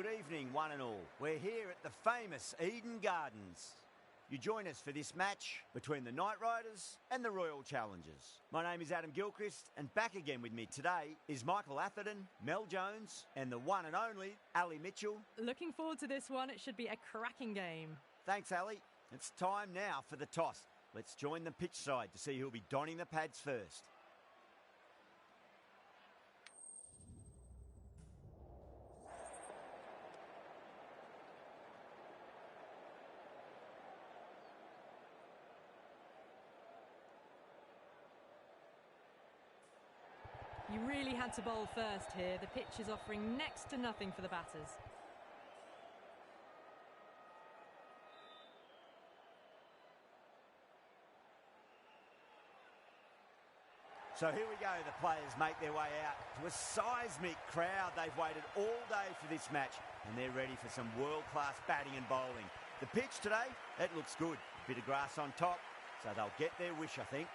good evening, one and all. We're here at the famous Eden Gardens. You join us for this match between the Knight Riders and the Royal Challengers. My name is Adam Gilchrist, and back again with me today is Michael Atherton, Mel Jones, and the one and only Ali Mitchell. Looking forward to this one. It should be a cracking game. Thanks, Ali. It's time now for the toss. Let's join the pitch side to see who'll be donning the pads first. You really had to bowl first here. The pitch is offering next to nothing for the batters. So here we go, the players make their way out to a seismic crowd. They've waited all day for this match and they're ready for some world-class batting and bowling. The pitch today, it looks good. A bit of grass on top, so they'll get their wish, I think.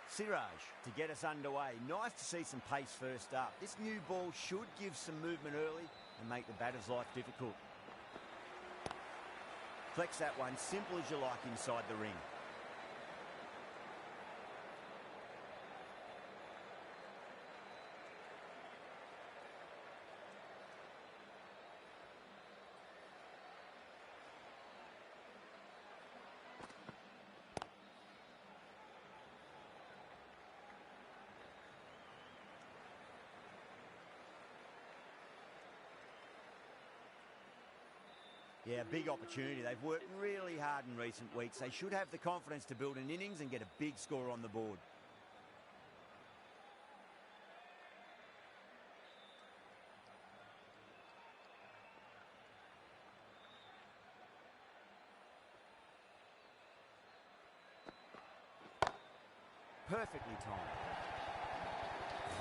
Siraj to get us underway. Nice to see some pace first up. This new ball should give some movement early and make the batter's life difficult. Flex that one, simple as you like inside the ring. Yeah, big opportunity. They've worked really hard in recent weeks. They should have the confidence to build an innings and get a big score on the board. Perfectly timed.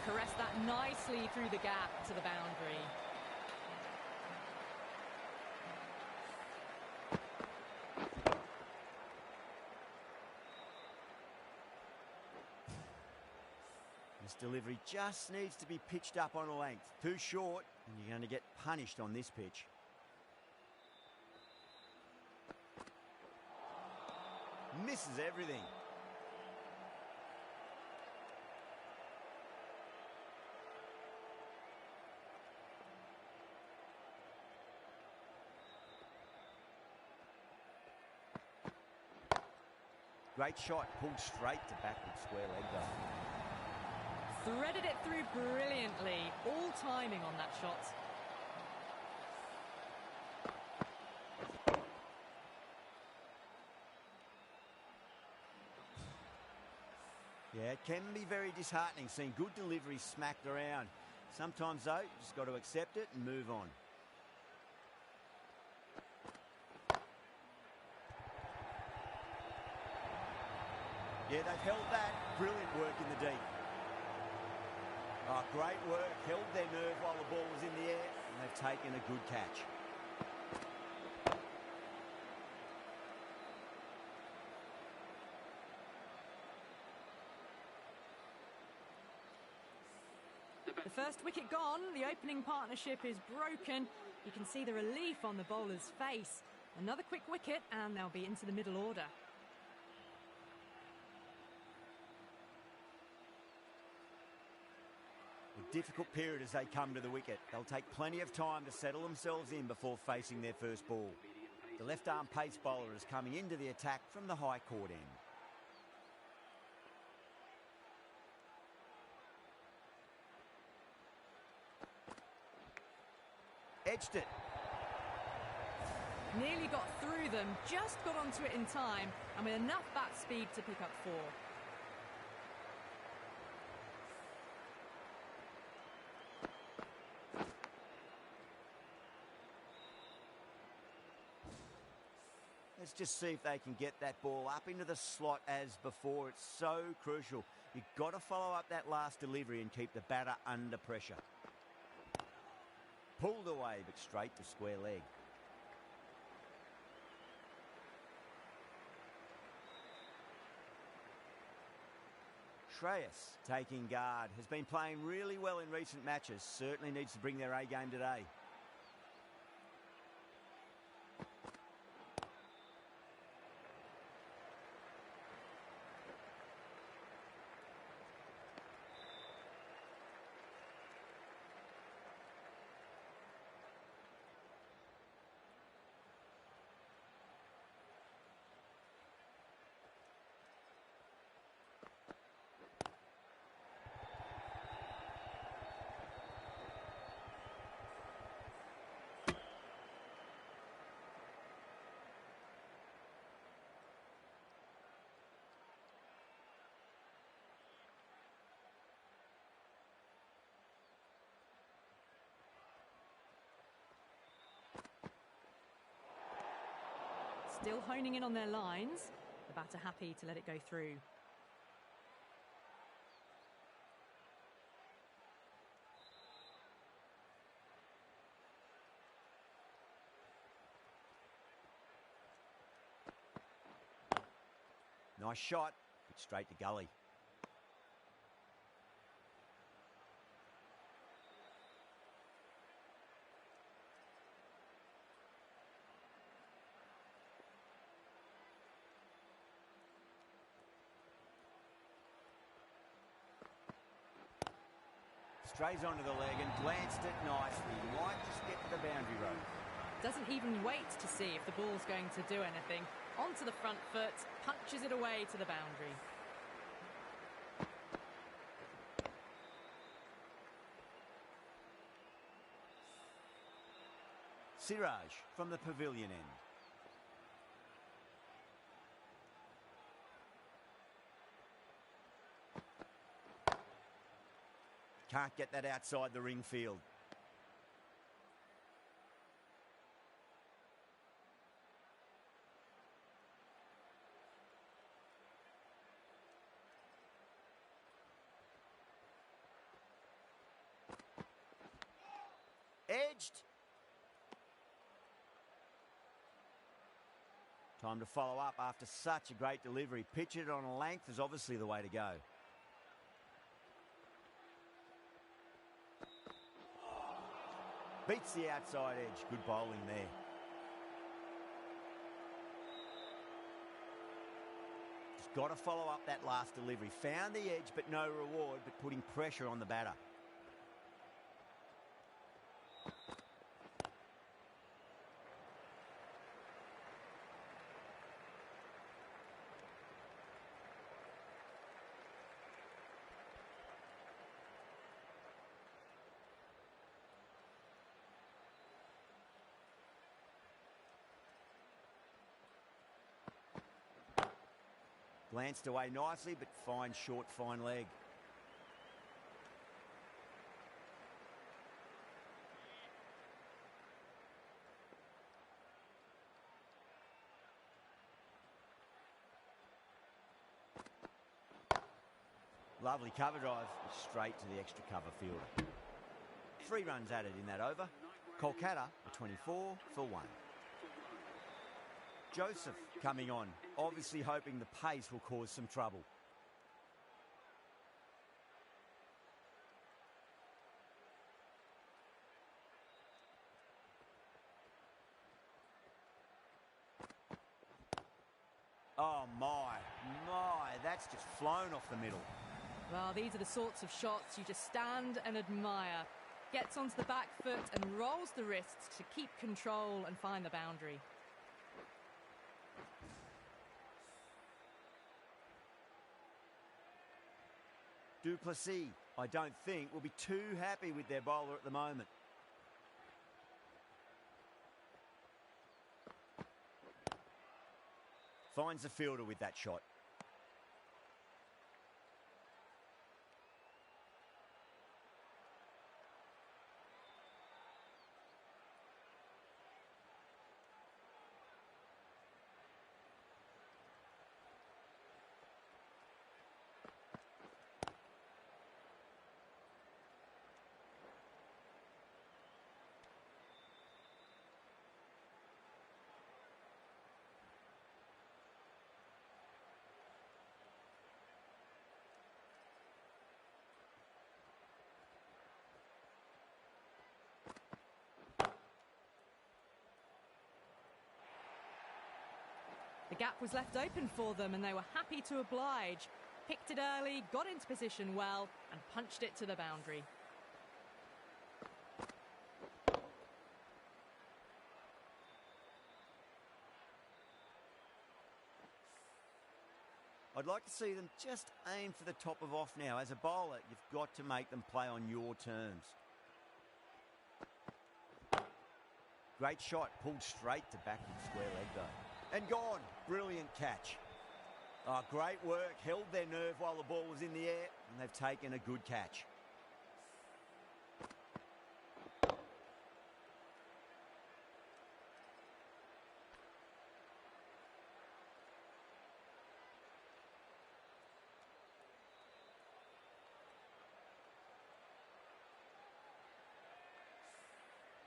Caress that nicely through the gap to the boundary. This delivery just needs to be pitched up on a length. Too short, and you're going to get punished on this pitch. Misses everything. Great shot, pulled straight to backward square leg though. Threaded it through brilliantly. All timing on that shot. Yeah, it can be very disheartening seeing good deliveries smacked around. Sometimes though, you just got to accept it and move on. Yeah, they've held that. Brilliant work in the deep. Oh, great work. Held their nerve while the ball was in the air, and they've taken a good catch. The first wicket gone. The opening partnership is broken. You can see the relief on the bowler's face. Another quick wicket, and they'll be into the middle order. A difficult period as they come to the wicket. They'll take plenty of time to settle themselves in before facing their first ball. The left-arm pace bowler is coming into the attack from the high court end. Edged it. Nearly got through them, just got onto it in time, and with enough bat speed to pick up 4. Let's just see if they can get that ball up into the slot as before. It's so crucial. You've got to follow up that last delivery and keep the batter under pressure. Pulled away, but straight to square leg. Shreyas, taking guard, has been playing really well in recent matches. Certainly needs to bring their A game today. Still honing in on their lines. The batter happy to let it go through. Nice shot, but straight to gully. Strays onto the leg and glanced it nicely. Might just get to the boundary road. Doesn't even wait to see if the ball's going to do anything. Onto the front foot, punches it away to the boundary. Siraj from the pavilion end. Can't get that outside the ring field. Edged. Time to follow up after such a great delivery. Pitch it on a length is obviously the way to go. Beats the outside edge. Good bowling there. Just got to follow up that last delivery. Found the edge, but no reward, but putting pressure on the batter. Glanced away nicely, but fine short, fine leg. Lovely cover drive, straight to the extra cover fielder. 3 runs added in that over. Kolkata, a 24 for 1. Joseph coming on, obviously hoping the pace will cause some trouble. Oh my, that's just flown off the middle. Well, these are the sorts of shots you just stand and admire. Gets onto the back foot and rolls the wrists to keep control and find the boundary. Duplessis, I don't think, will be too happy with their bowler at the moment. Finds the fielder with that shot. The gap was left open for them and they were happy to oblige. Picked it early, got into position well and punched it to the boundary. I'd like to see them just aim for the top of off now. As a bowler, you've got to make them play on your terms. Great shot, pulled straight to backward square leg though. And gone, brilliant catch. Oh, great work, held their nerve while the ball was in the air, and they've taken a good catch.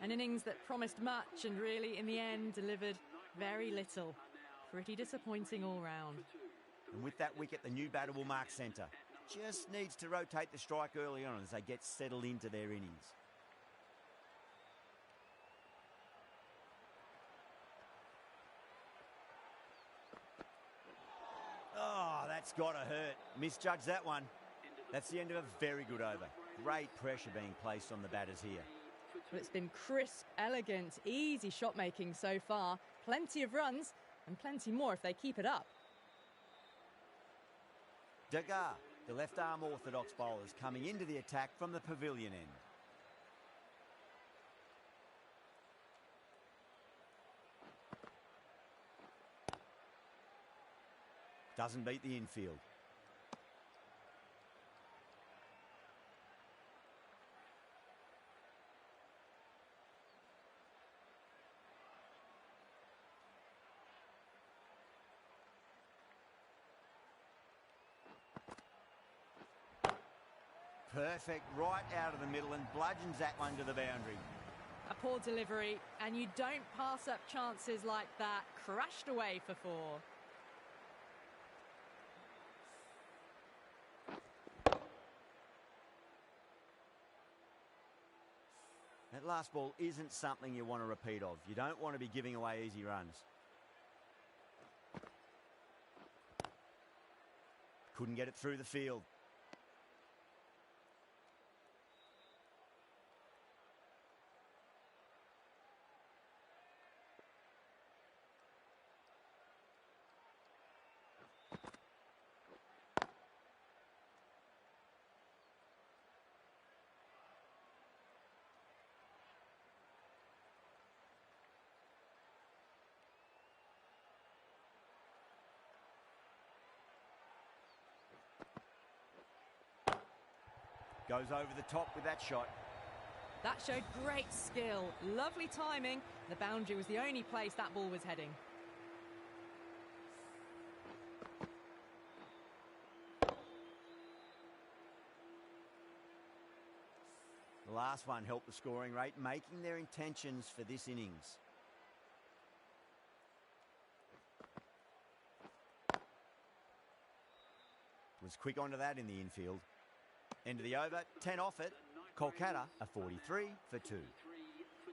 An innings that promised much and really, in the end, delivered very little. Pretty disappointing all round. And with that wicket, the new batter will mark centre. Just needs to rotate the strike early on as they get settled into their innings. Oh, that's got to hurt. Misjudged that one. That's the end of a very good over. Great pressure being placed on the batters here. Well, it's been crisp, elegant, easy shot making so far. Plenty of runs and plenty more if they keep it up. Degar, the left-arm orthodox bowlers coming into the attack from the pavilion end. Doesn't beat the infield. Perfect, right out of the middle and bludgeons that one to the boundary. A poor delivery, and you don't pass up chances like that. Crashed away for 4. That last ball isn't something you want to repeat of. You don't want to be giving away easy runs. Couldn't get it through the field. Goes over the top with that shot. That showed great skill, lovely timing. The boundary was the only place that ball was heading. The last one helped the scoring rate, making their intentions for this innings. Was quick onto that in the infield. End of the over, 10 off it. Kolkata are 43 for 2.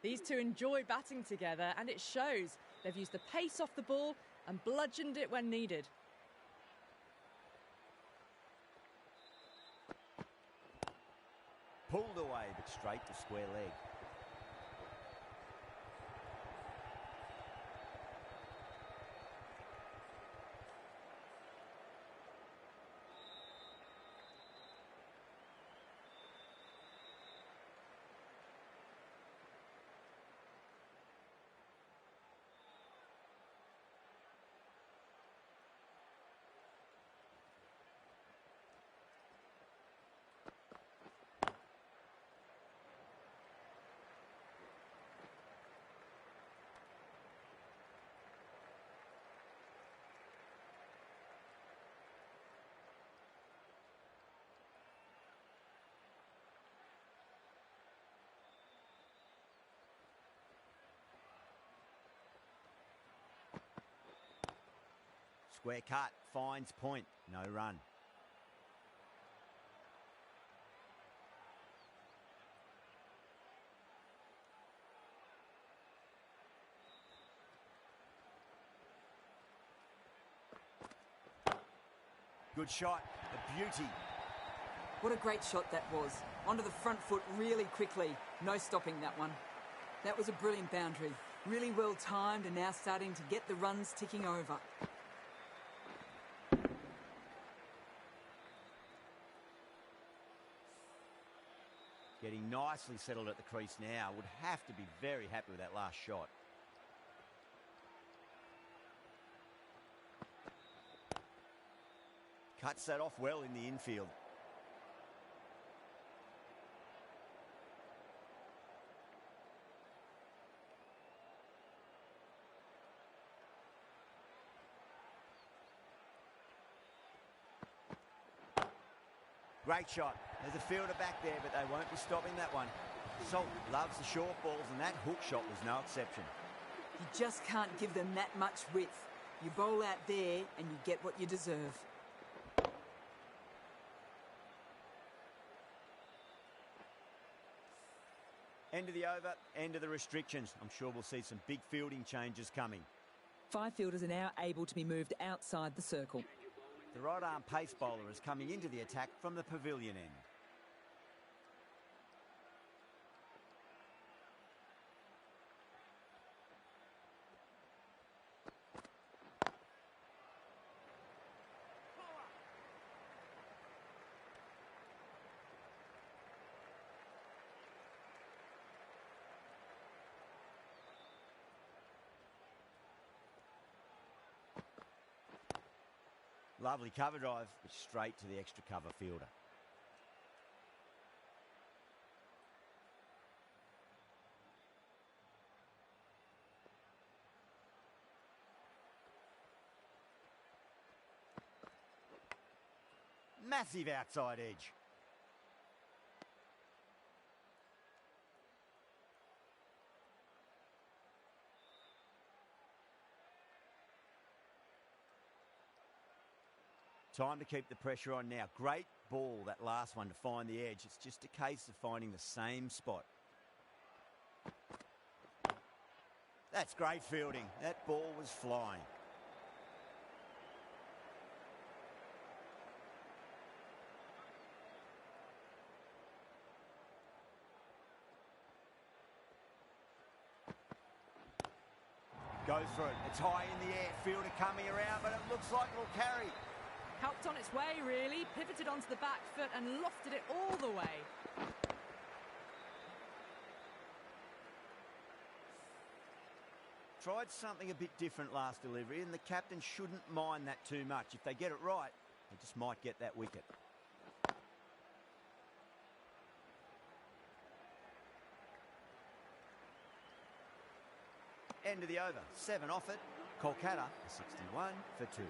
These two enjoy batting together and it shows. They've used the pace off the ball and bludgeoned it when needed. Pulled away but straight to square leg. Square cut, finds point, no run. Good shot, a beauty. What a great shot that was. Onto the front foot really quickly. No stopping that one. That was a brilliant boundary. Really well timed and now starting to get the runs ticking over. Getting nicely settled at the crease now. Would have to be very happy with that last shot. Cuts that off well in the infield. Great shot. There's a fielder back there, but they won't be stopping that one. Salt loves the short balls, and that hook shot was no exception. You just can't give them that much width. You bowl out there and you get what you deserve. End of the over, end of the restrictions. I'm sure we'll see some big fielding changes coming. 5 fielders are now able to be moved outside the circle. The right-arm pace bowler is coming into the attack from the pavilion end. Lovely cover drive, but straight to the extra cover fielder. Massive outside edge. Time to keep the pressure on now. Great ball, that last one, to find the edge. It's just a case of finding the same spot. That's great fielding. That ball was flying. Goes for it. It's high in the air. Fielder coming around, but it looks like it'll carry. Helped on its way, really. Pivoted onto the back foot and lofted it all the way. Tried something a bit different last delivery, and the captain shouldn't mind that too much. If they get it right, they just might get that wicket. End of the over. 7 off it. Kolkata 61 for 2.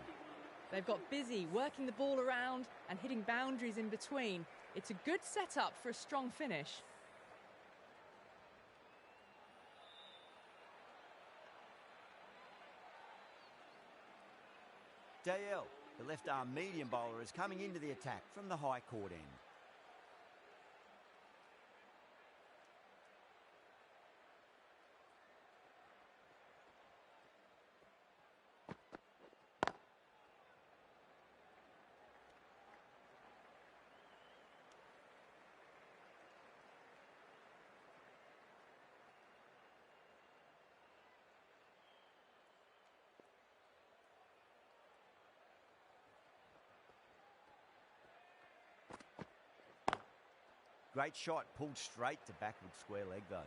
They've got busy working the ball around and hitting boundaries in between. It's a good setup for a strong finish. Dale, the left-arm medium bowler, is coming into the attack from the high court end. Great shot, pulled straight to backward square leg though.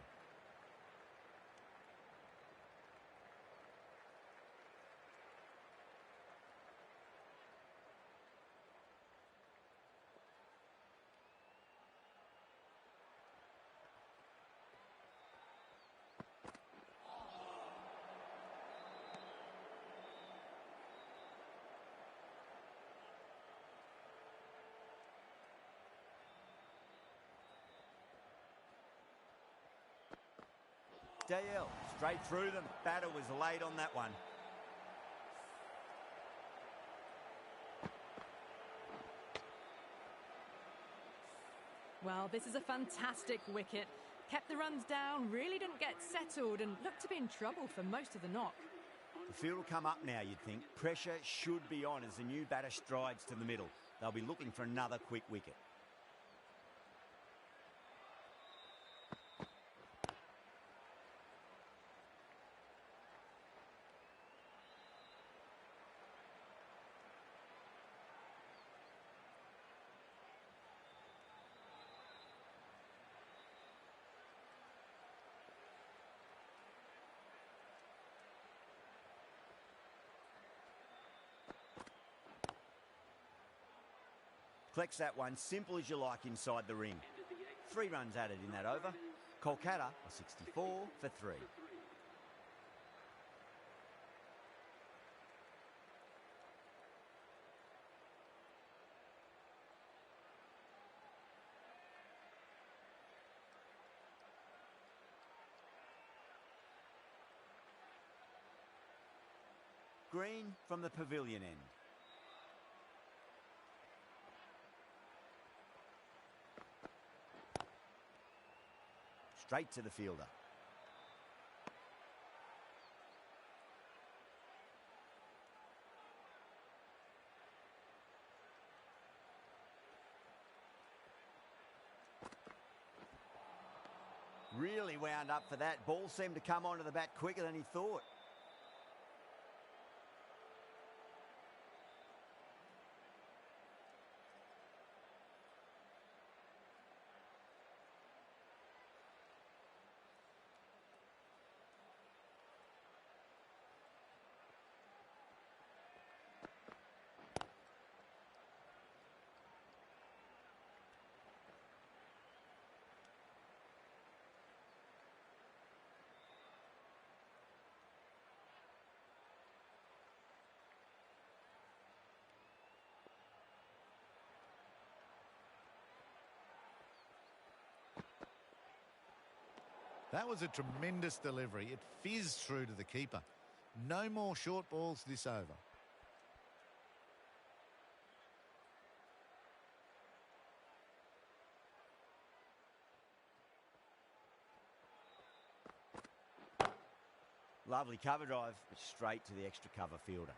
Dale, straight through them. Batter was late on that one. Well, this is a fantastic wicket. Kept the runs down, really didn't get settled and looked to be in trouble for most of the knock. The field will come up now, you'd think. Pressure should be on as the new batter strides to the middle. They'll be looking for another quick wicket. Collects that one, simple as you like, inside the ring. 3 runs added in that over. Kolkata are 64 for 3. Green from the pavilion end. Straight to the fielder. Really wound up for that. Ball seemed to come onto the bat quicker than he thought. That was a tremendous delivery. It fizzed through to the keeper. No more short balls this over. Lovely cover drive, but straight to the extra cover fielder.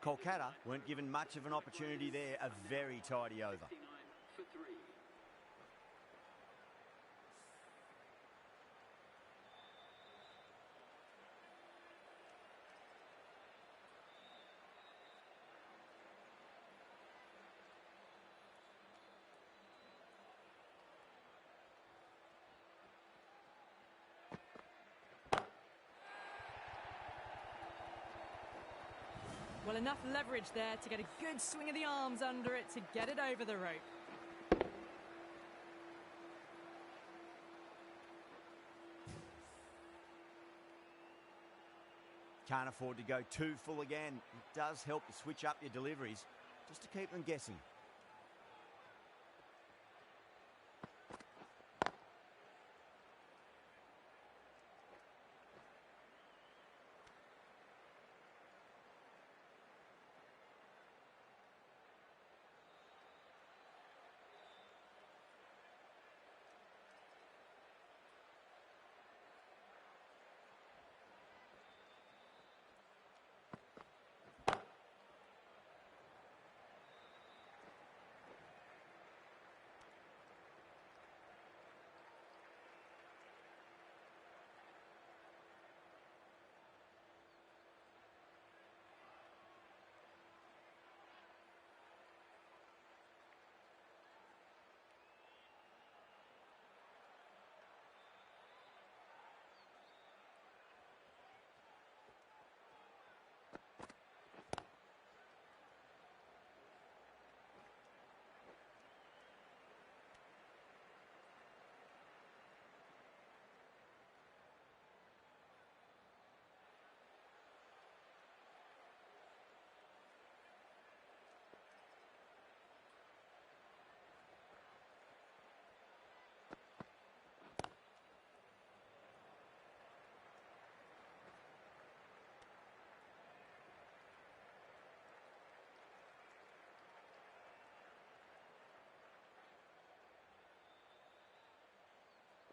Kolkata weren't given much of an opportunity there. A very tidy over. Well, enough leverage there to get a good swing of the arms under it to get it over the rope. Can't afford to go too full again. It does help to switch up your deliveries just to keep them guessing.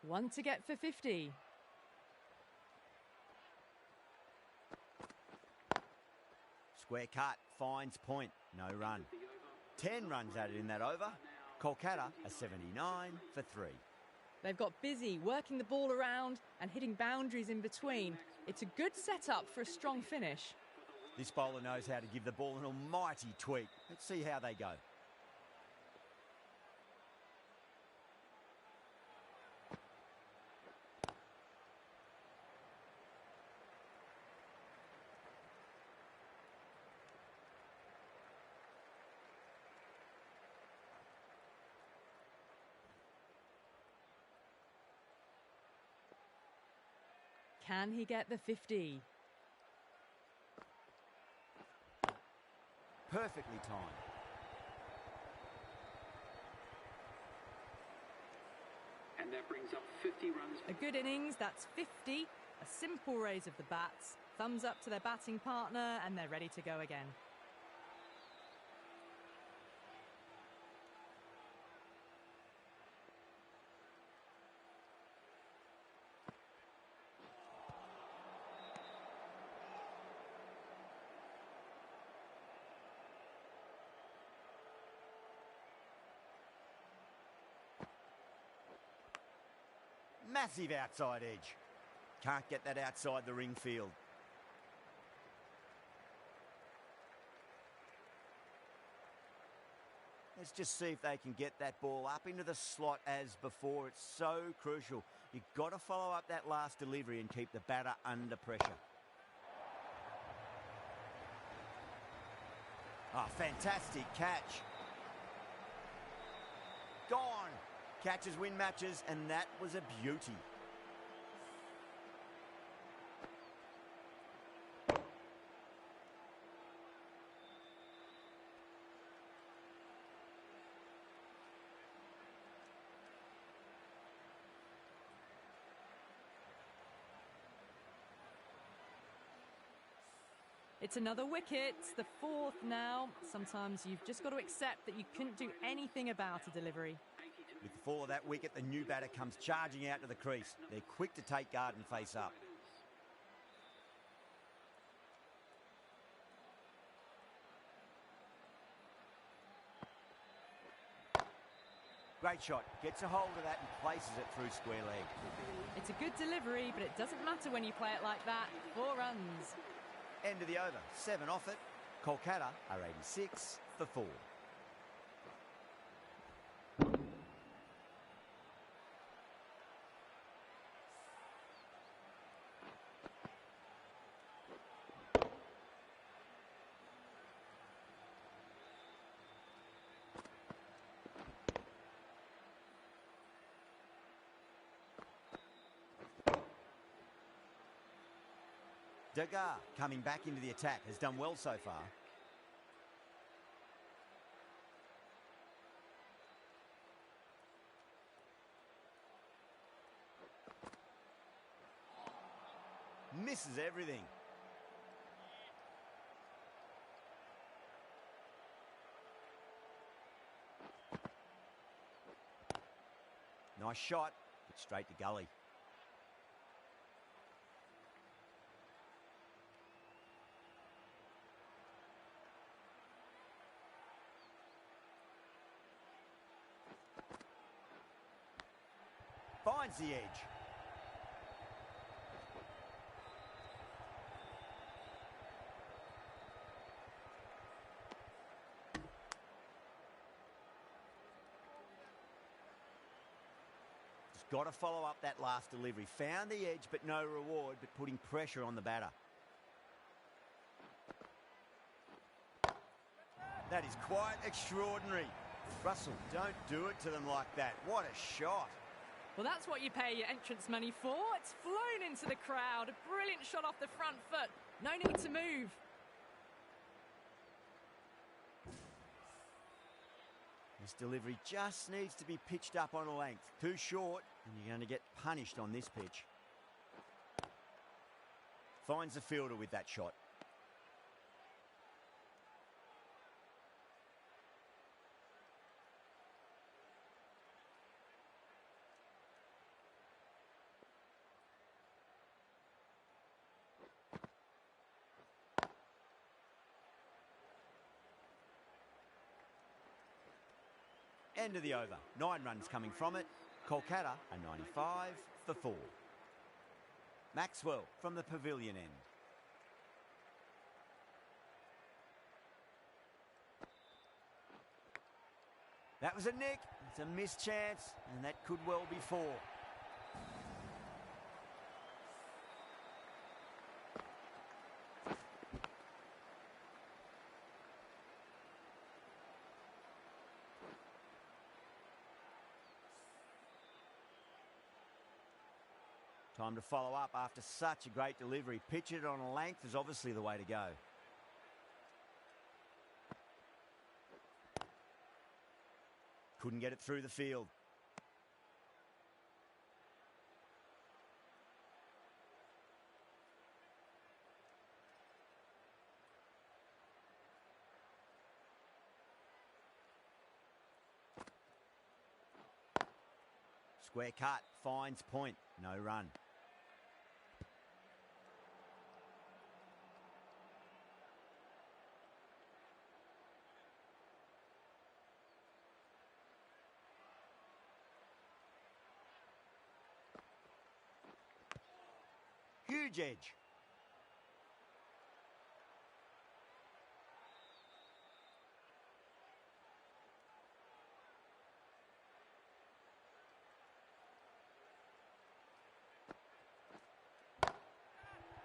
One to get for 50. Square cut, finds point, no run. 10 runs added in that over. Kolkata a 79 for 3. They've got busy working the ball around and hitting boundaries in between. It's a good setup for a strong finish. This bowler knows how to give the ball an almighty tweak. Let's see how they go. Can he get the 50? Perfectly timed. And that brings up 50 runs. A good innings, that's 50. A simple raise of the bats. Thumbs up to their batting partner and they're ready to go again. Massive outside edge. Can't get that outside the ring field. Let's just see if they can get that ball up into the slot as before. It's so crucial. You've got to follow up that last delivery and keep the batter under pressure. Ah, fantastic catch. Gone. Catches win matches, and that was a beauty. It's another wicket, the 4th now. Sometimes you've just got to accept that you couldn't do anything about a delivery. With the fall of that wicket, the new batter comes charging out to the crease. They're quick to take guard and face up. Great shot. Gets a hold of that and places it through square leg. It's a good delivery, but it doesn't matter when you play it like that. 4 runs. End of the over. 7 off it. Kolkata are 86 for 4. Degar, coming back into the attack, has done well so far. Misses everything. Nice shot, but straight to gully. Finds the edge. Just got to follow up that last delivery. Found the edge, but no reward, but putting pressure on the batter. That is quite extraordinary. Russell, don't do it to them like that. What a shot. Well, that's what you pay your entrance money for. It's flown into the crowd. A brilliant shot off the front foot. No need to move. This delivery just needs to be pitched up on a length. Too short, and you're going to get punished on this pitch. Finds the fielder with that shot. End of the over. 9 runs coming from it. Kolkata a 95 for 4. Maxwell from the pavilion end. That was a nick. It's a missed chance, and that could well be 4. Time to follow up after such a great delivery. Pitch it on a length is obviously the way to go. Couldn't get it through the field. Square cut, finds point, no run. Huge edge.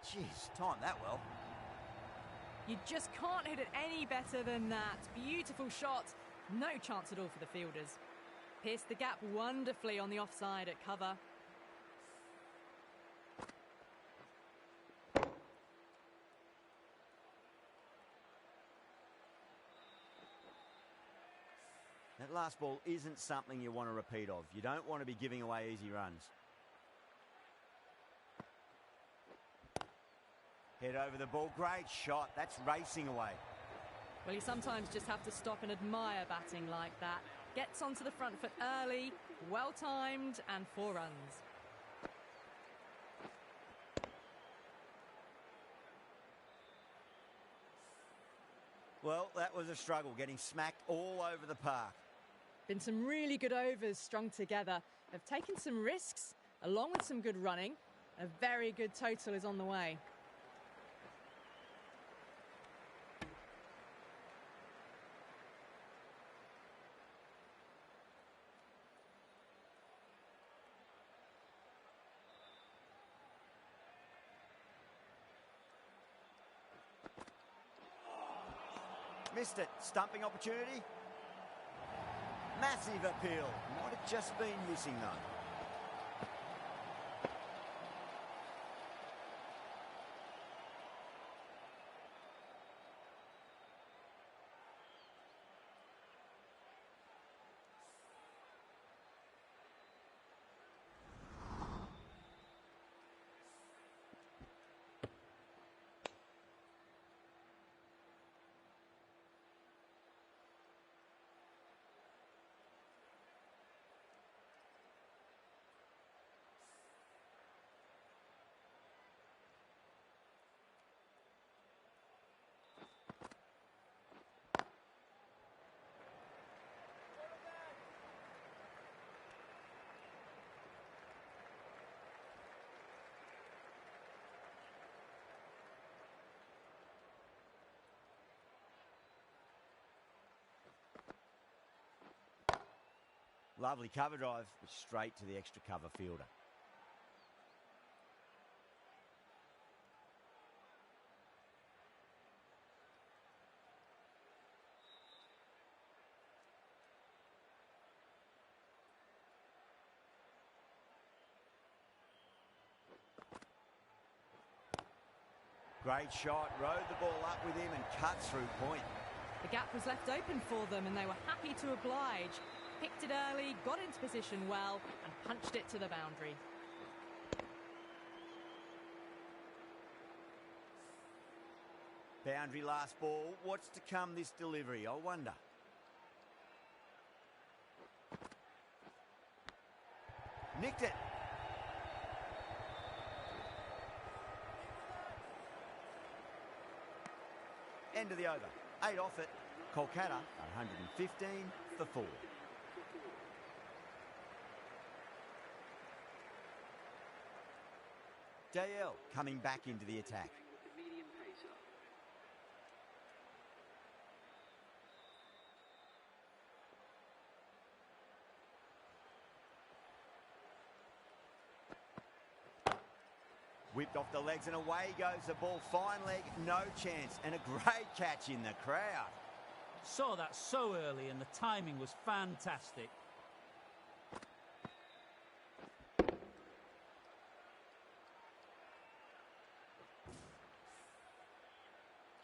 Jeez, timed that well. You just can't hit it any better than that. Beautiful shot. No chance at all for the fielders. Pierced the gap wonderfully on the offside at cover. That last ball isn't something you want to repeat of. You don't want to be giving away easy runs. Head over the ball. Great shot. That's racing away. Well, you sometimes just have to stop and admire batting like that. Gets onto the front foot early, well timed, and 4 runs. Well, that was a struggle, getting smacked all over the park. Been some really good overs strung together. Have taken some risks, along with some good running. A very good total is on the way. Missed it. Stumping opportunity. Massive appeal. Might have just been missing though. Lovely cover drive, straight to the extra cover fielder. Great shot, rode the ball up with him and cut through point. The gap was left open for them and they were happy to oblige. Picked it early, got into position well, and punched it to the boundary. Boundary last ball. What's to come this delivery, I wonder? Nicked it. End of the over. 8 off it. Kolkata 115 for 4. DL coming back into the attack. With the medium pacer. Whipped off the legs and away goes the ball. Fine leg, no chance. And a great catch in the crowd. Saw that so early and the timing was fantastic.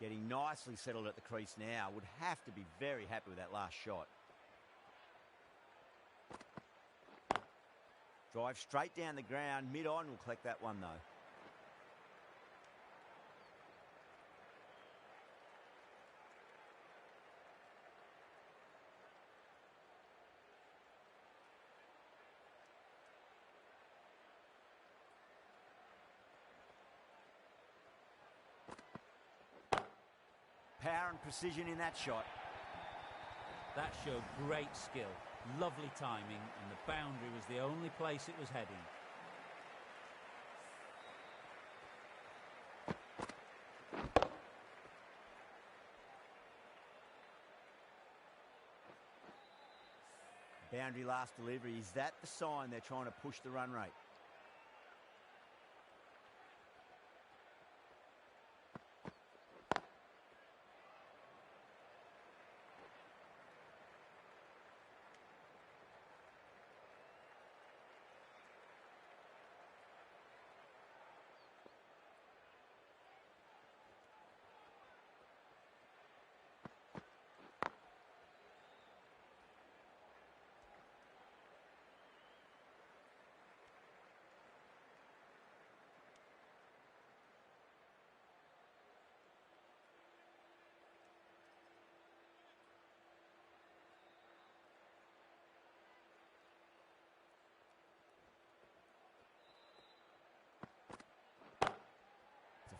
Getting nicely settled at the crease now. Would have to be very happy with that last shot. Drive straight down the ground. Mid-on will collect that one though. Power and precision in that shot. That showed great skill, lovely timing, and the boundary was the only place it was heading. Boundary last delivery. Is that the sign they're trying to push the run rate?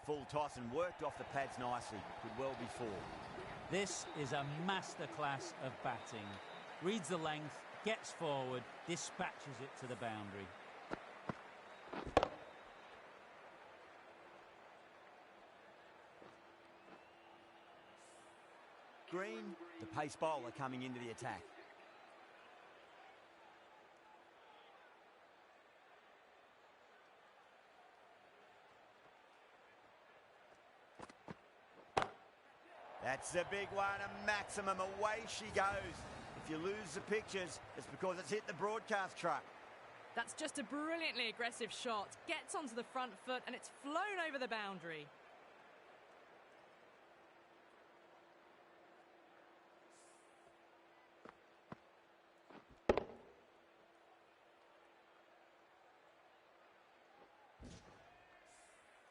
Full toss and worked off the pads nicely. Could well be four. This is a masterclass of batting. Reads the length, gets forward, dispatches it to the boundary. Green, the pace bowler coming into the attack. That's a big one, a maximum. Away she goes. If you lose the pictures, it's because it's hit the broadcast truck. That's just a brilliantly aggressive shot. Gets onto the front foot and it's flown over the boundary.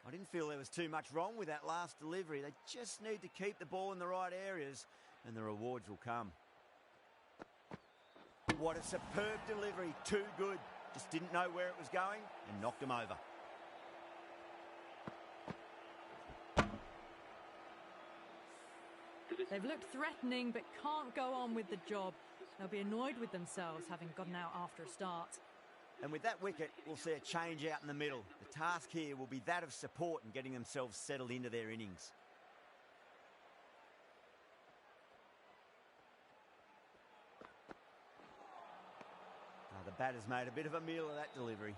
I didn't feel there was too much wrong with that last delivery. They just need to keep the ball in the right areas and the rewards will come. What a superb delivery. Too good. Just didn't know where it was going and knocked him over. They've looked threatening but can't go on with the job. They'll be annoyed with themselves having gotten out after a start. And with that wicket, we'll see a change out in the middle. The task here will be that of support and getting themselves settled into their innings. The batter's made a bit of a meal of that delivery.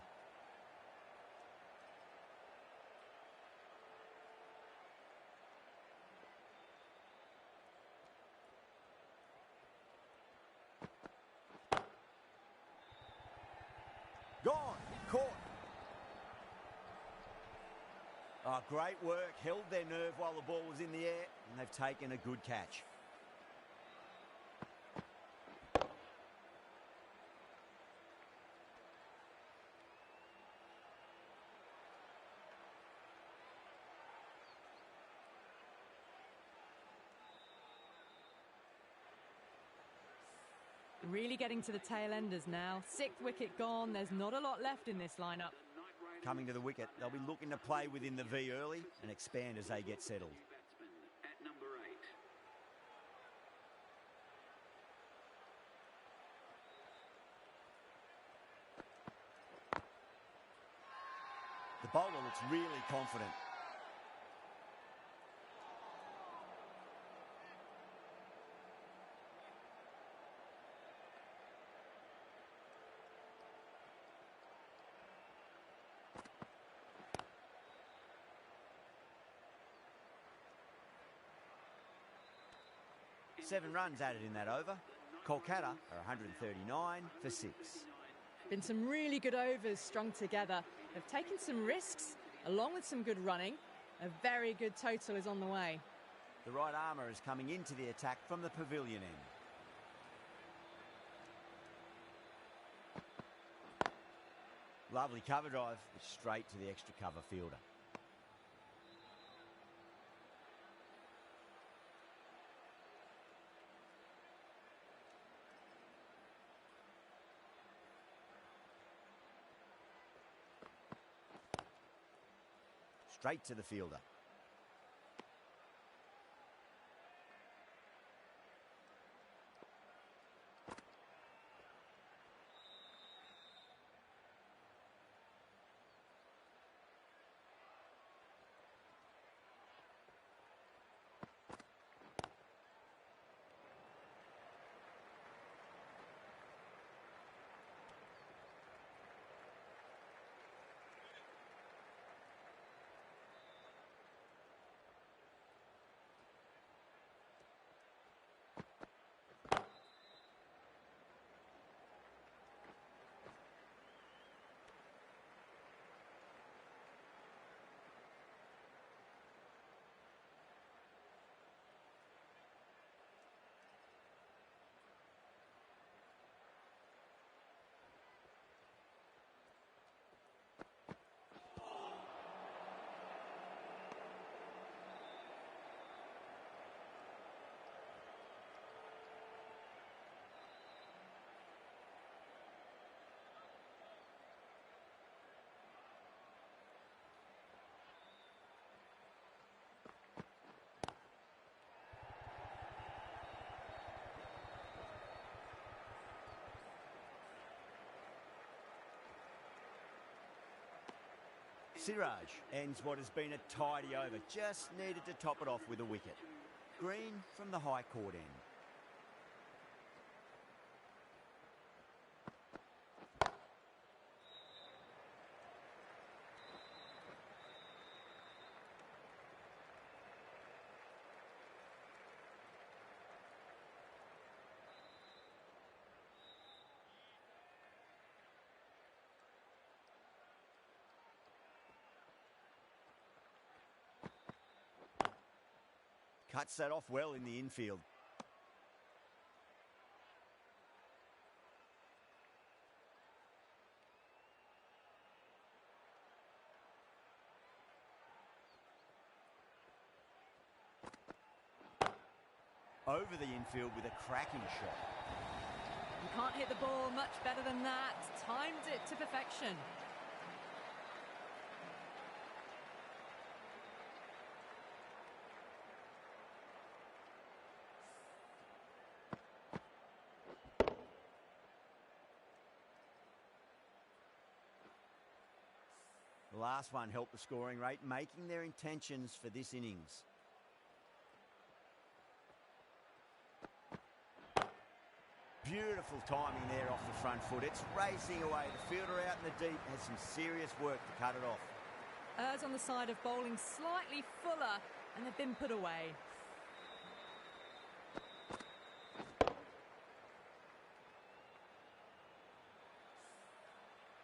Gone, caught. Oh, great work. Held their nerve while the ball was in the air, and they've taken a good catch. Really getting to the tail enders now. Sixth wicket gone. There's not a lot left in this lineup. Coming to the wicket, they'll be looking to play within the V early and expand as they get settled. At number 8. The bowler looks really confident. Seven runs added in that over. Kolkata are 139 for 6. Been some really good overs strung together. They've taken some risks, along with some good running. A very good total is on the way. The right armour is coming into the attack from the pavilion end. Lovely cover drive, straight to the extra cover fielder. Straight to the fielder. Siraj ends what has been a tidy over. Just needed to top it off with a wicket. Green from the high court end. Cuts that off well in the infield. Over the infield with a cracking shot. You can't hit the ball much better than that. Timed it to perfection. The last one helped the scoring rate, making their intentions for this innings. Beautiful timing there off the front foot. It's racing away. The fielder out in the deep has some serious work to cut it off. Errs on the side of bowling slightly fuller, and they've been put away.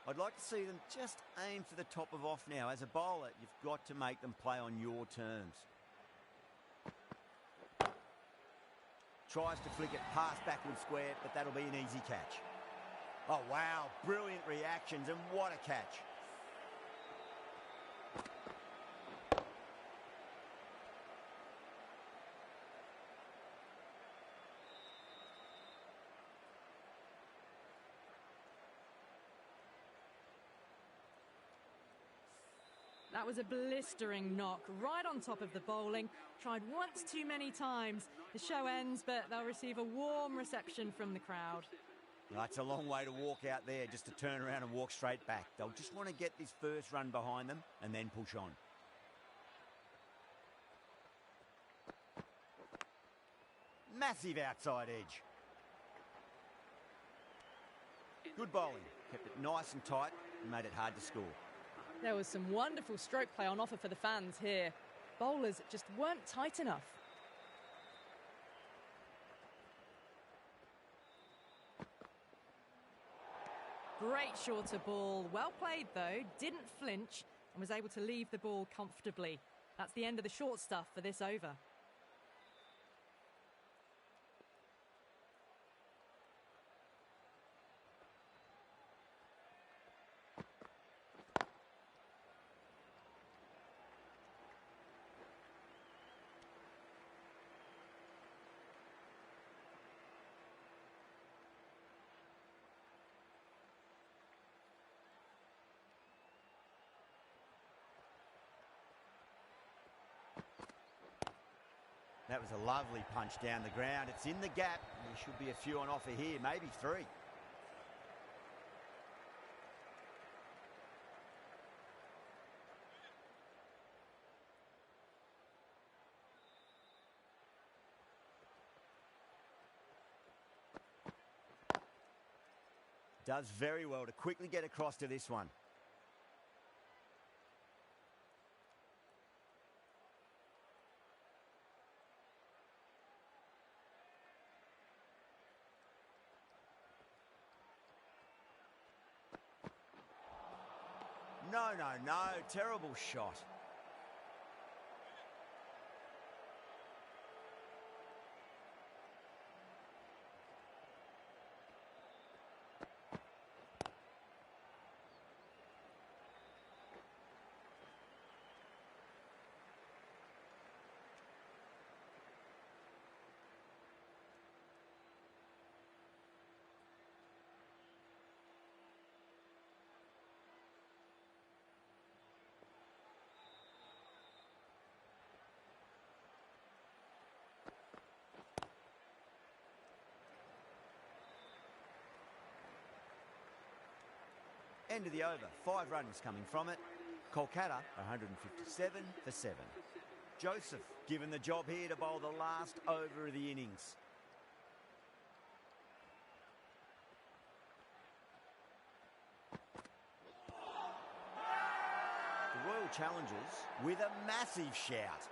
I'd like to see them just aim for the top of off now. As a bowler, you've got to make them play on your terms. Tries to flick it past backward square, but that'll be an easy catch. Oh, wow. Brilliant reactions, and what a catch. That was a blistering knock right on top of the bowling. Tried once too many times. The show ends, but they'll receive a warm reception from the crowd. That's a long way to walk out there just to turn around and walk straight back. They'll just want to get this first run behind them and then push on. Massive outside edge. Good bowling. Kept it nice and tight and made it hard to score. There was some wonderful stroke play on offer for the fans here. Bowlers just weren't tight enough. Great shorter ball. Well played, though. Didn't flinch and was able to leave the ball comfortably. That's the end of the short stuff for this over. That was a lovely punch down the ground. It's in the gap. There should be a few on offer here, maybe 3. Does very well to quickly get across to this one. No, terrible shot. End of the over. 5 runs coming from it. Kolkata, 157 for 7. Joseph given the job here to bowl the last over of the innings. The Royal Challengers with a massive shout.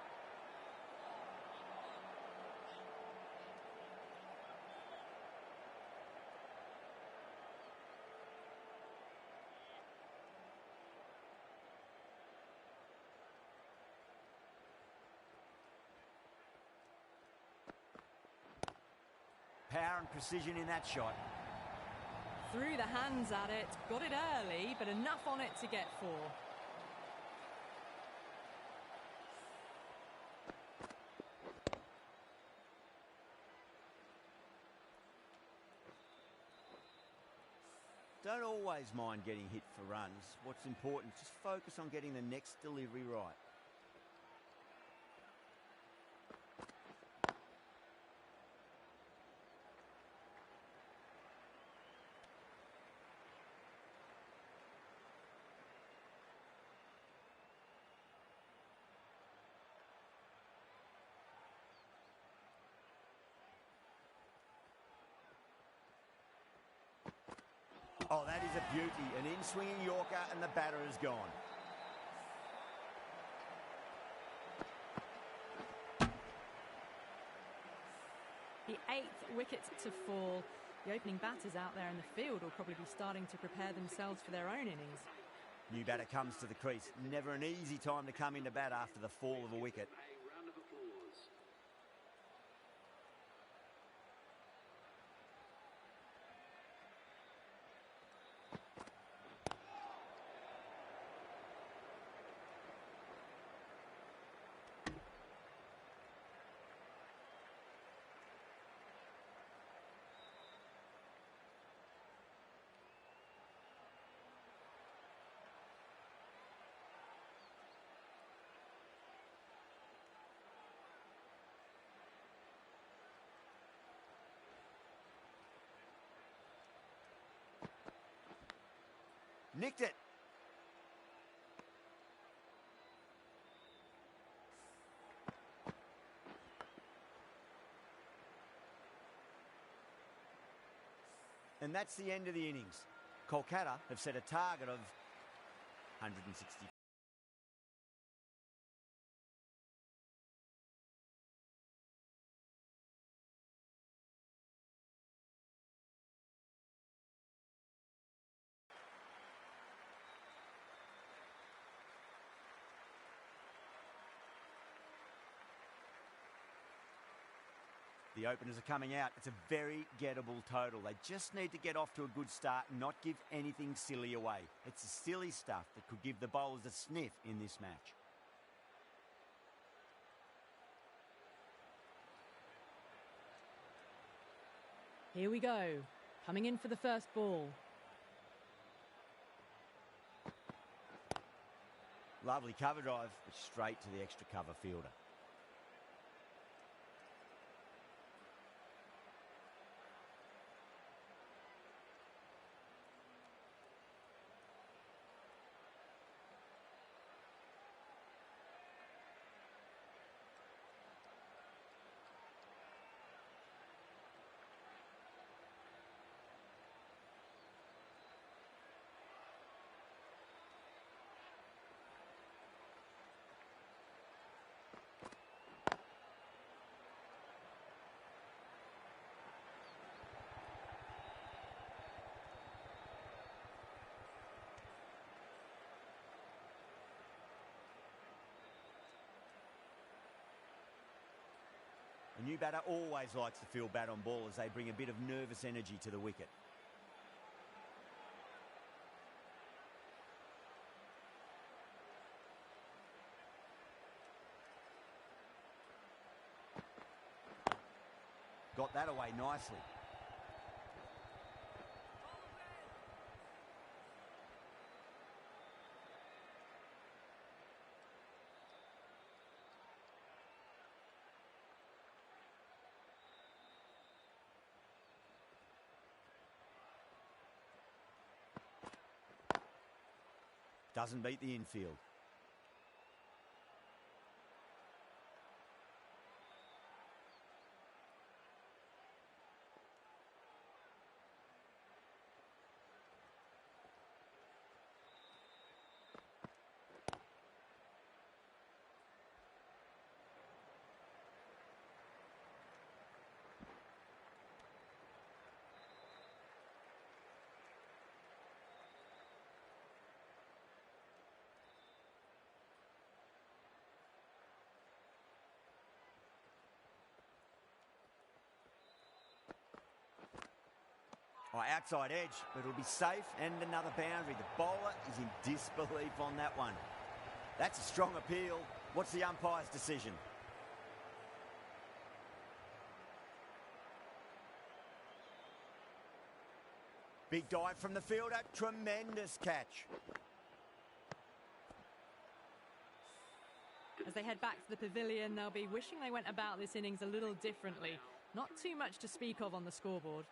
Power and precision in that shot. Threw the hands at it, got it early, but enough on it to get 4. Don't always mind getting hit for runs. What's important is just focus on getting the next delivery right. Oh, that is a beauty. An in-swinging Yorker and the batter is gone. The 8th wicket to fall. The opening batters out there in the field will probably be starting to prepare themselves for their own innings. New batter comes to the crease. Never an easy time to come into bat after the fall of a wicket. A round of applause. Nicked it. And that's the end of the innings. Kolkata have set a target of 160. The openers are coming out. It's a very gettable total. They just need to get off to a good start and not give anything silly away. It's the silly stuff that could give the bowlers a sniff in this match. Here we go. Coming in for the first ball. Lovely cover drive, but straight to the extra cover fielder. A new batter always likes to feel bat on ball as they bring a bit of nervous energy to the wicket. Got that away nicely. Doesn't beat the infield. Oh, outside edge, but it'll be safe and another boundary. The bowler is in disbelief on that one. That's a strong appeal. What's the umpire's decision? Big dive from the fielder. Tremendous catch. As they head back to the pavilion, they'll be wishing they went about this innings a little differently. Not too much to speak of on the scoreboard.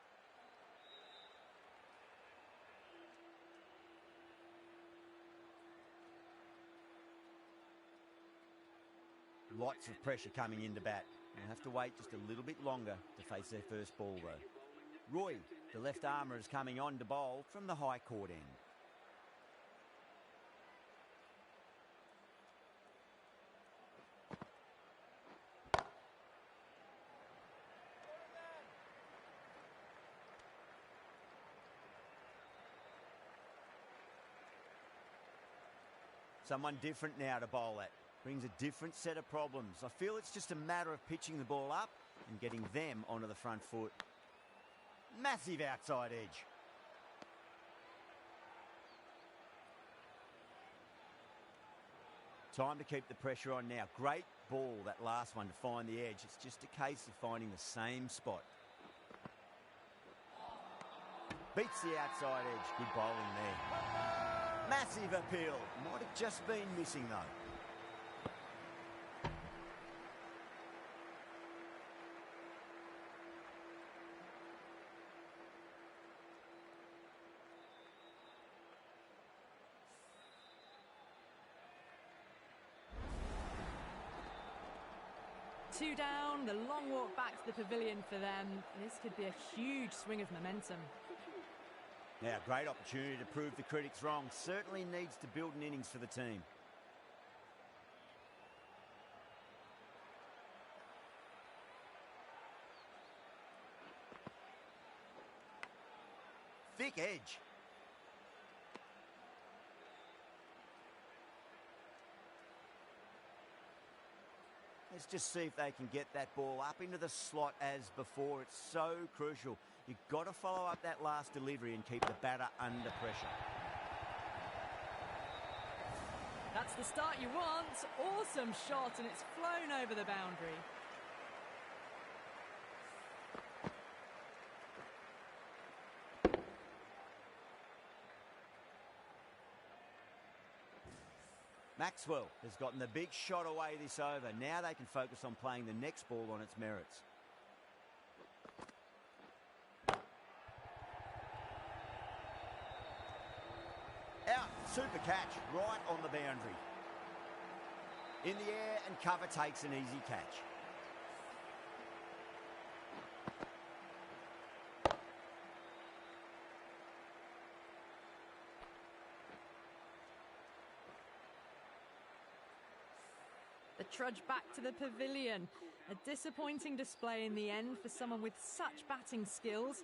Lots of pressure coming into bat. They'll have to wait just a little bit longer to face their first ball, though. Roy, the left armour, is coming on to bowl from the high court end. Someone different now to bowl at. Brings a different set of problems. I feel it's just a matter of pitching the ball up and getting them onto the front foot. Massive outside edge. Time to keep the pressure on now. Great ball, that last one, to find the edge. It's just a case of finding the same spot. Beats the outside edge. Good bowling there. Massive appeal. Might have just been missing, though. 2 down, the long walk back to the pavilion for them. This could be a huge swing of momentum. Now, great opportunity to prove the critics wrong. Certainly needs to build an innings for the team. Thick edge. Let's just see if they can get that ball up into the slot as before. It's so crucial. You've got to follow up that last delivery and keep the batter under pressure. That's the start you want. Awesome shot, and it's flown over the boundary. Maxwell has gotten the big shot away this over. Now they can focus on playing the next ball on its merits. Out, super catch, right on the boundary. In the air and cover takes an easy catch. The trudge back to the pavilion. A disappointing display in the end for someone with such batting skills.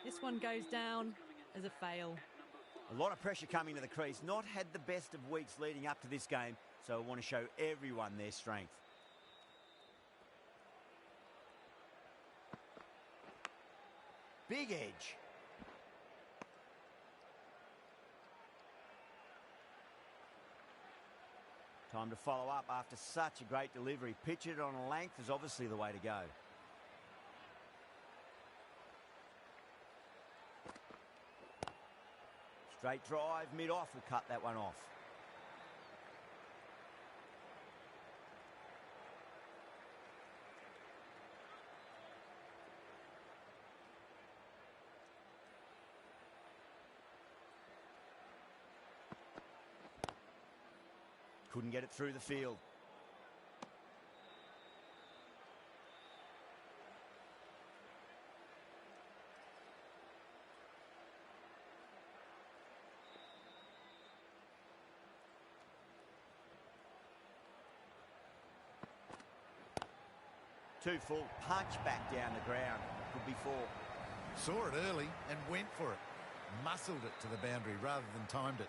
This one goes down as a fail. A lot of pressure coming to the crease. Not had the best of weeks leading up to this game, so I want to show everyone their strength. Big edge. Time to follow up after such a great delivery. Pitch it on a length is obviously the way to go. Straight drive, mid-off will cut that one off. Couldn't get it through the field. Too full, punch back down the ground. Could be 4. Saw it early and went for it. Muscled it to the boundary rather than timed it.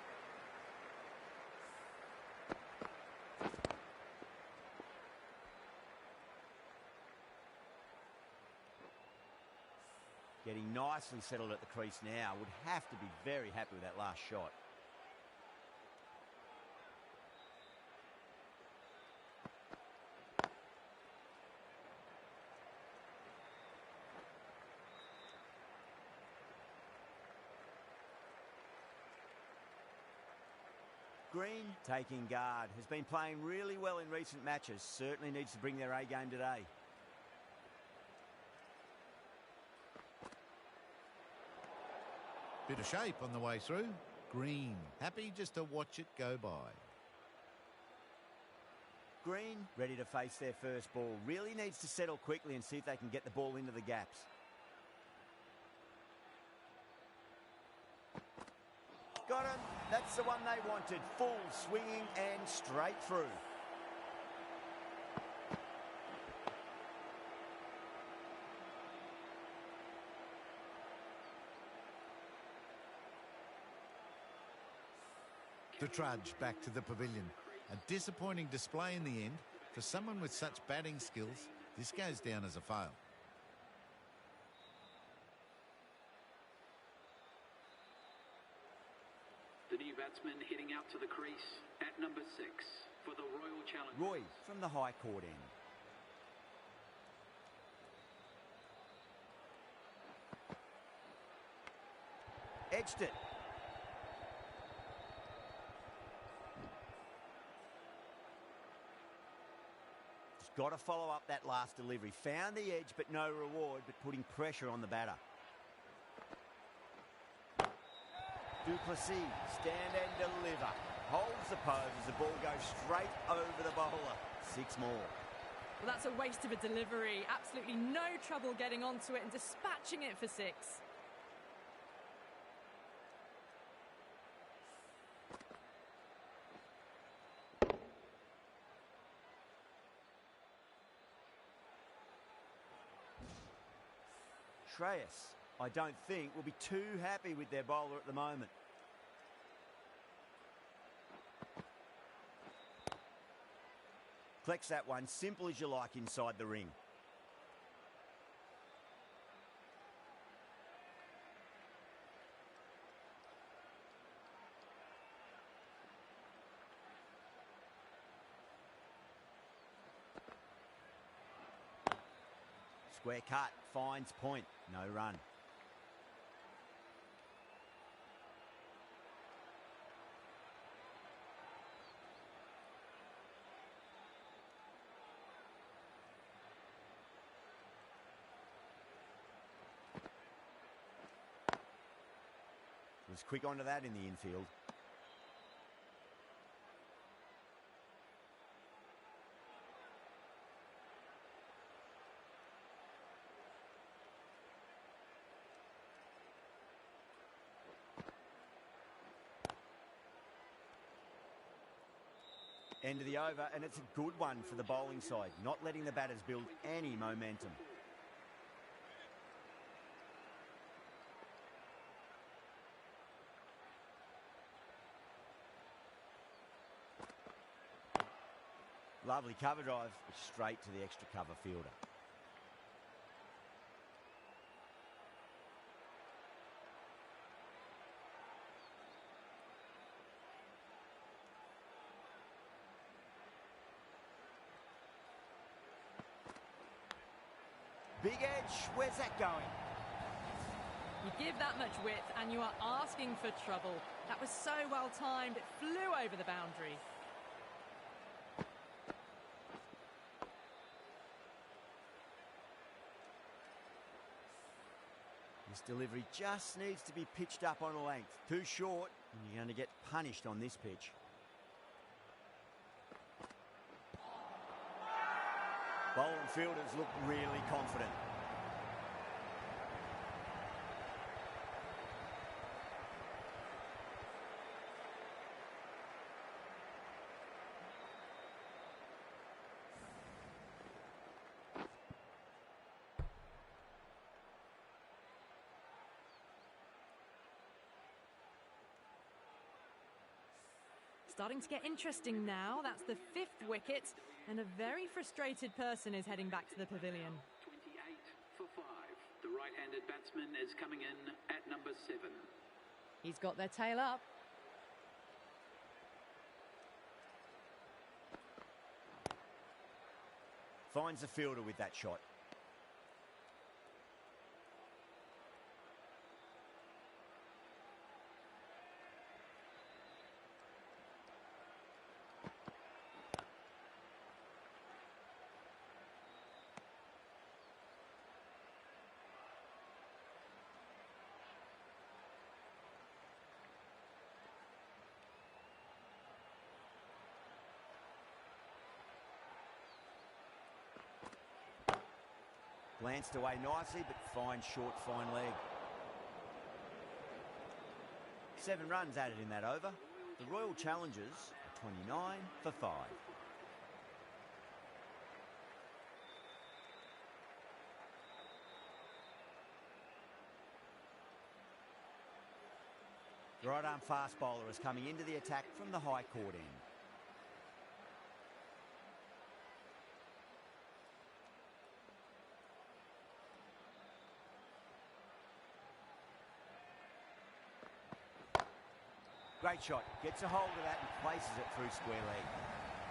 Getting nicely settled at the crease now. Would have to be very happy with that last shot. Green taking guard. Has been playing really well in recent matches. Certainly needs to bring their A game today. Bit of shape on the way through. Green, happy just to watch it go by. Green, ready to face their first ball. Really needs to settle quickly and see if they can get the ball into the gaps. Got him. That's the one they wanted. Full swinging and straight through. The trudge back to the pavilion. A disappointing display in the end. For someone with such batting skills, this goes down as a fail. The new batsman heading out to the crease at number 6 for the Royal Challengers. Roy from the high court end. Edged it. Got to follow up that last delivery. Found the edge, but no reward, but putting pressure on the batter. Duplessis, stand and deliver. Holds the pose as the ball goes straight over the bowler. 6 more. Well, that's a waste of a delivery. Absolutely no trouble getting onto it and dispatching it for 6. Shreyas, I don't think, will be too happy with their bowler at the moment. Collects that one, simple as you like, inside the ring. Square cut, finds point, no run. Was quick onto that in the infield. End of the over, and it's a good one for the bowling side, not letting the batters build any momentum. Lovely cover drive, straight to the extra cover fielder. Big edge, where's that going? You give that much width and you are asking for trouble. That was so well timed, it flew over the boundary. This delivery just needs to be pitched up on a length. Too short, and you're going to get punished on this pitch. Bowler and fielders look really confident. Starting to get interesting now. That's the 5th wicket, and a very frustrated person is heading back to the pavilion. 28 for 5. The right-handed batsman is coming in at number 7. He's got their tail up. Finds the fielder with that shot. Glanced away nicely, but fine short, fine leg. 7 runs added in that over. The Royal Challengers are 29 for 5. The right arm fast bowler is coming into the attack from the high court end. Great shot, gets a hold of that and places it through square leg.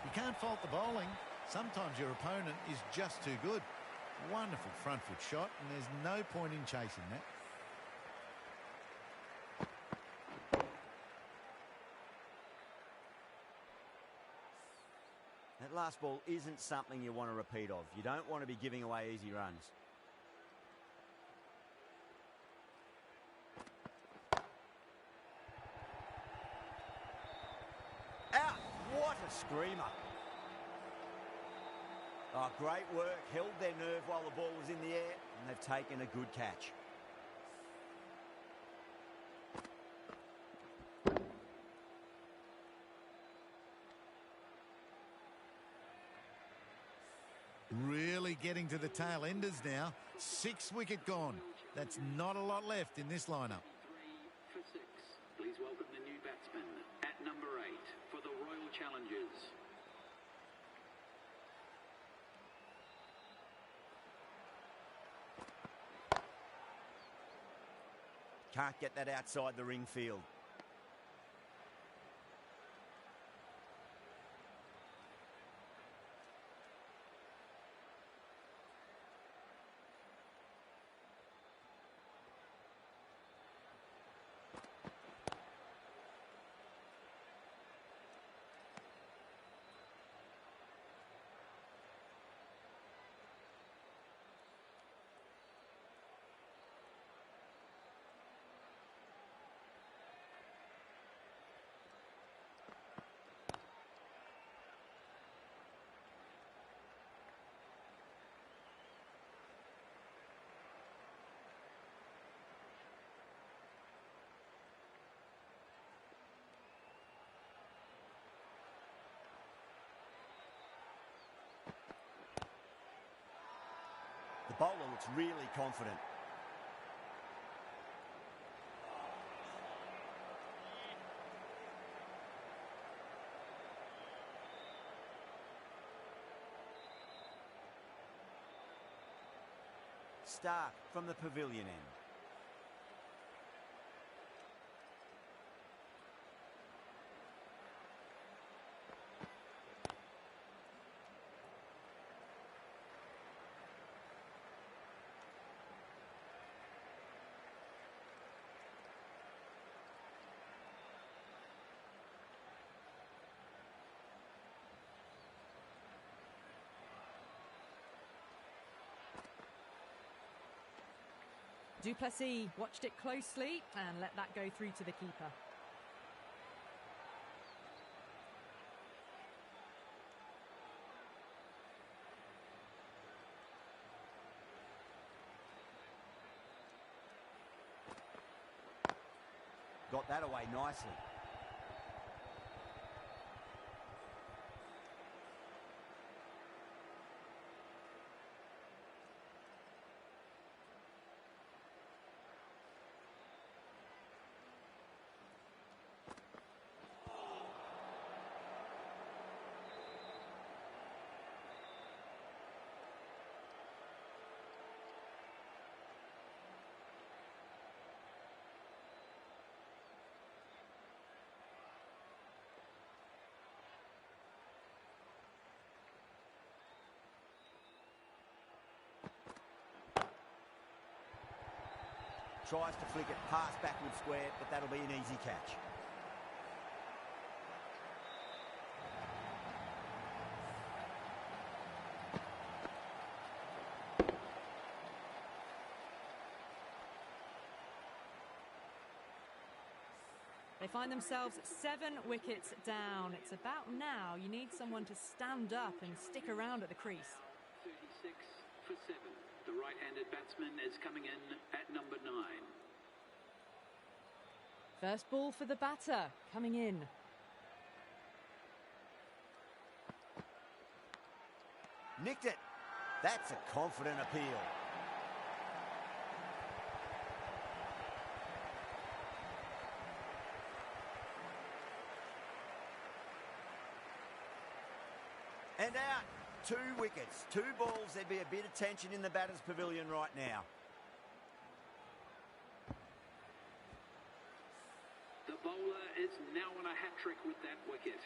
You can't fault the bowling. Sometimes your opponent is just too good. Wonderful front foot shot, and there's no point in chasing that. That last ball isn't something you want to repeat of. You don't want to be giving away easy runs. Out! What a screamer! Oh, great work. Held their nerve while the ball was in the air, and they've taken a good catch. Really getting to the tail enders now. 6 wicket gone. That's not a lot left in this lineup. 3 for 6. Please welcome the new batsman at number 8 for the Royal Challengers. Can't get that outside the ring field. The bowler looks really confident. Stark from the pavilion end. Duplessis watched it closely and let that go through to the keeper. Got that away nicely. Tries to flick it past backward square, but that'll be an easy catch. They find themselves 7 wickets down. It's about now. You need someone to stand up and stick around at the crease. 36 for 7. The right-handed batsman is coming in at number 9. First ball for the batter, coming in. Nicked it. That's a confident appeal. And out. 2 wickets, 2 balls. There'd be a bit of tension in the batter's pavilion right now. The bowler is now on a hat-trick with that wicket.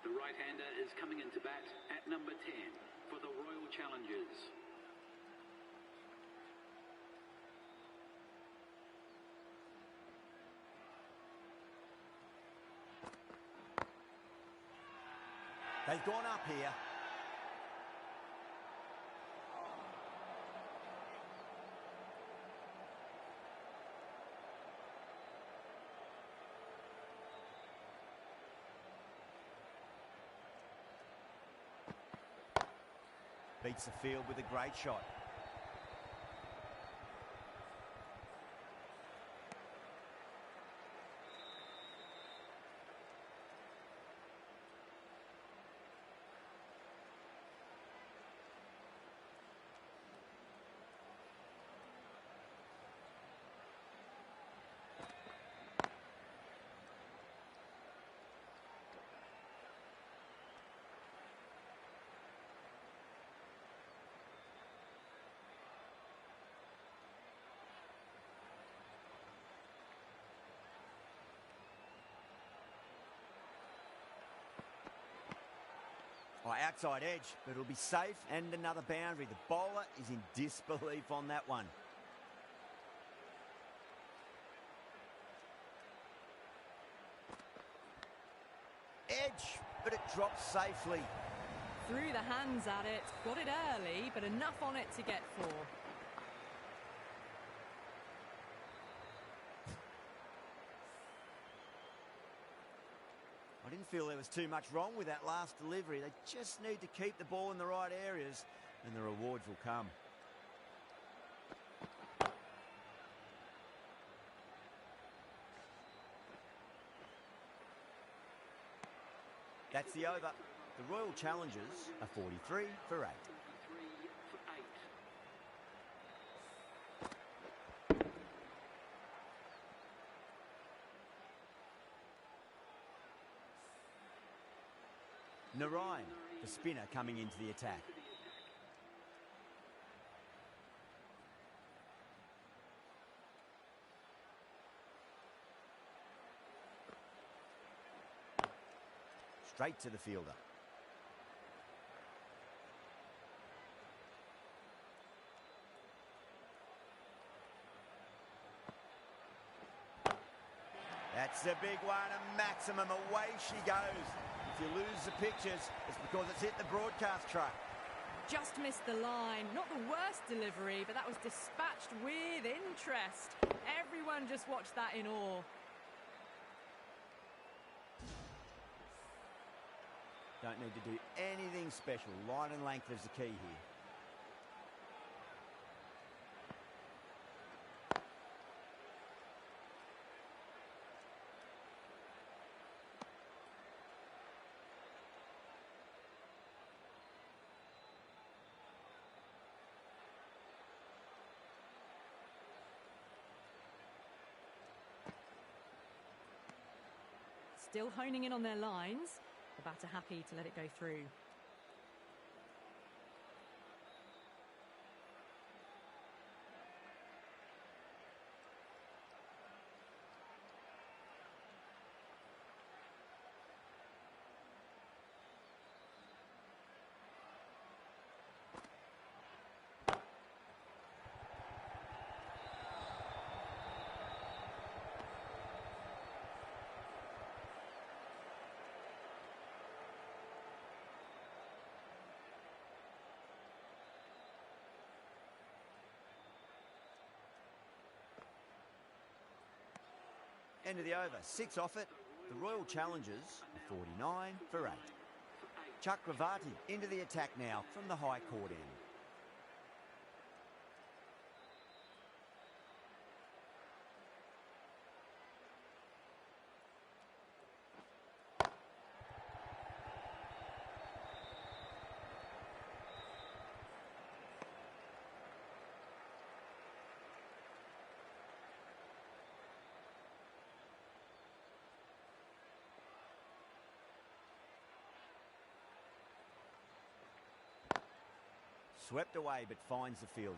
The right-hander is coming into bat at number 10 for the Royal Challengers. They've gone up here. Beats the field with a great shot. Oh, outside edge, but it'll be safe and another boundary. The bowler is in disbelief on that one. Edge, but it drops safely. Threw the hands at it, got it early, but enough on it to get 4. I didn't feel there was too much wrong with that last delivery. They just need to keep the ball in the right areas and the rewards will come. That's the over. The Royal Challengers are 43 for 8. Narayan, the spinner, coming into the attack. Straight to the fielder. That's a big one, a maximum. Away she goes. If you lose the pictures, it's because it's hit the broadcast truck. Just missed the line. Not the worst delivery, but that was dispatched with interest. Everyone just watched that in awe. Don't need to do anything special. Line and length is the key here. Still honing in on their lines. The batter happy to let it go through. End of the over. 6 off it. The Royal Challengers are 49 for 8. Chakravarti into the attack now from the high court end. Swept away but finds the fielder.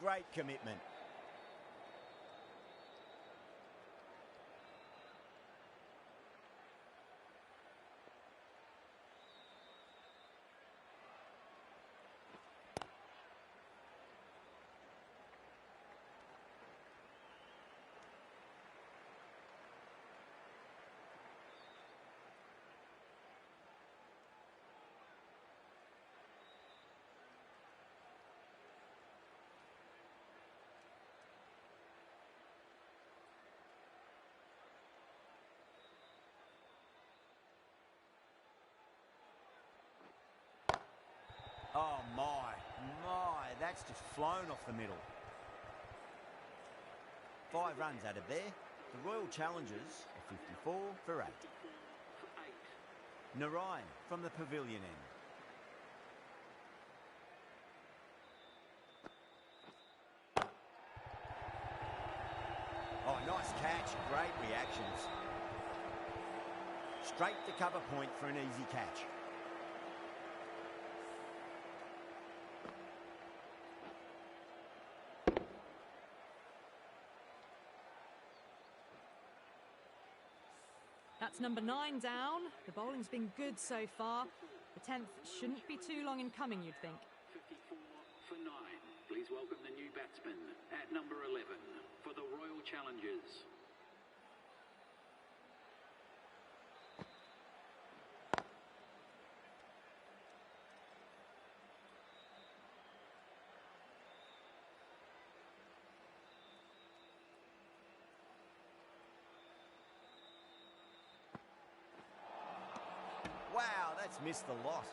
great commitment. Oh my, that's just flown off the middle. 5 runs out of there. The Royal Challengers are 54 for 8. Narayan from the pavilion end. Oh, nice catch. Great reactions. Straight to cover point for an easy catch. That's number 9 down. The bowling's been good so far. The 10th shouldn't be too long in coming, you'd think. 54 for 9. Please welcome the new batsman at number 11 for the Royal Challengers. Wow, that's missed the lot.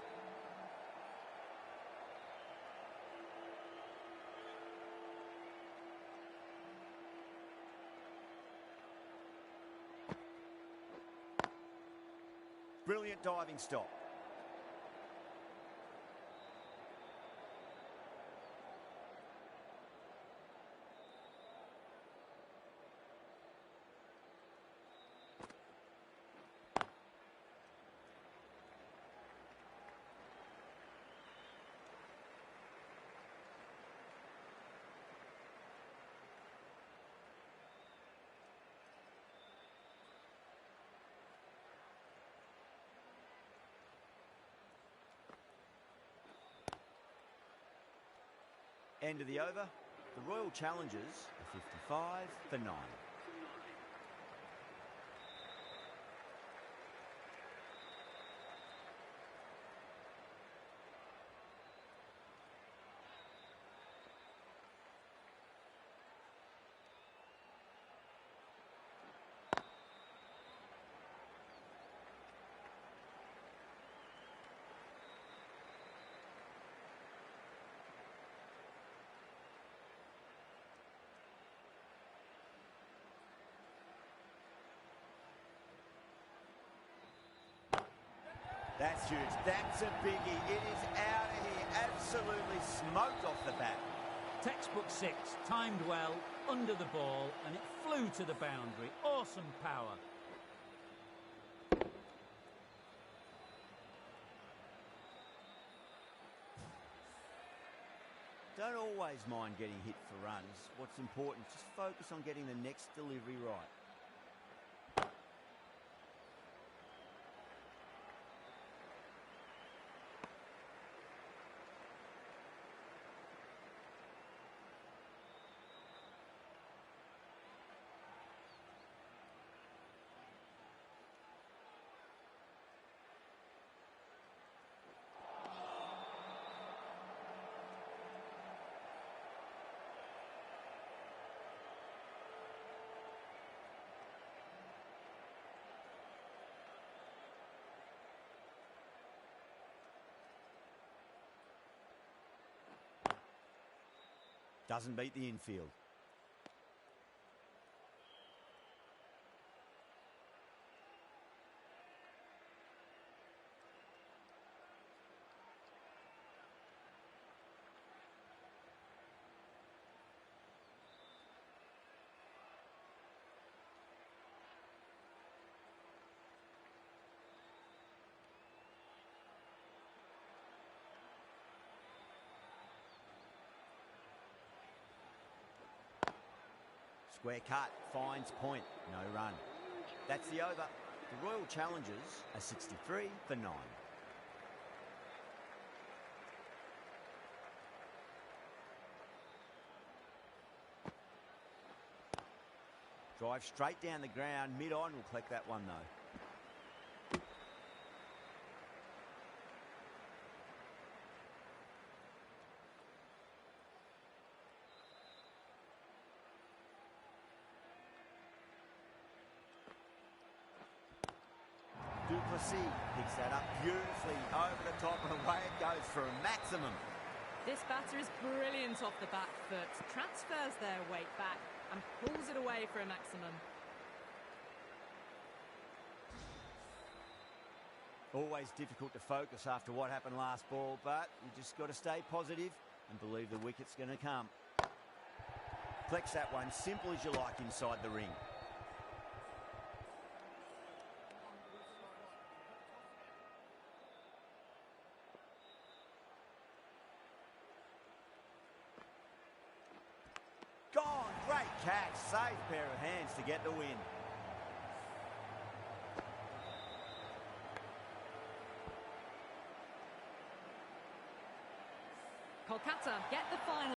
Brilliant diving stop. End of the over. The Royal Challengers are 55 for 9. That's huge. That's a biggie. It is out of here. Absolutely smoked off the bat. Textbook 6, timed well, under the ball, and it flew to the boundary. Awesome power. Don't always mind getting hit for runs. What's important, just focus on getting the next delivery right. Doesn't beat the infield. Square cut, finds point, no run. That's the over. The Royal Challengers are 63 for 9. Drive straight down the ground, mid-on will collect that one though. Duplessis picks that up beautifully over the top and away it goes for a maximum. This batter is brilliant off the back foot, transfers their weight back and pulls it away for a maximum. Always difficult to focus after what happened last ball, but you just got to stay positive and believe the wicket's going to come. Flex that one, simple as you like inside the ring. Gone, great catch, safe pair of hands to get the win. Kolkata get the final.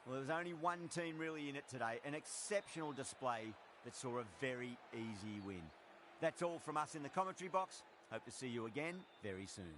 Well, there was only one team really in it today, an exceptional display that saw a very easy win. That's all from us in the commentary box. Hope to see you again very soon.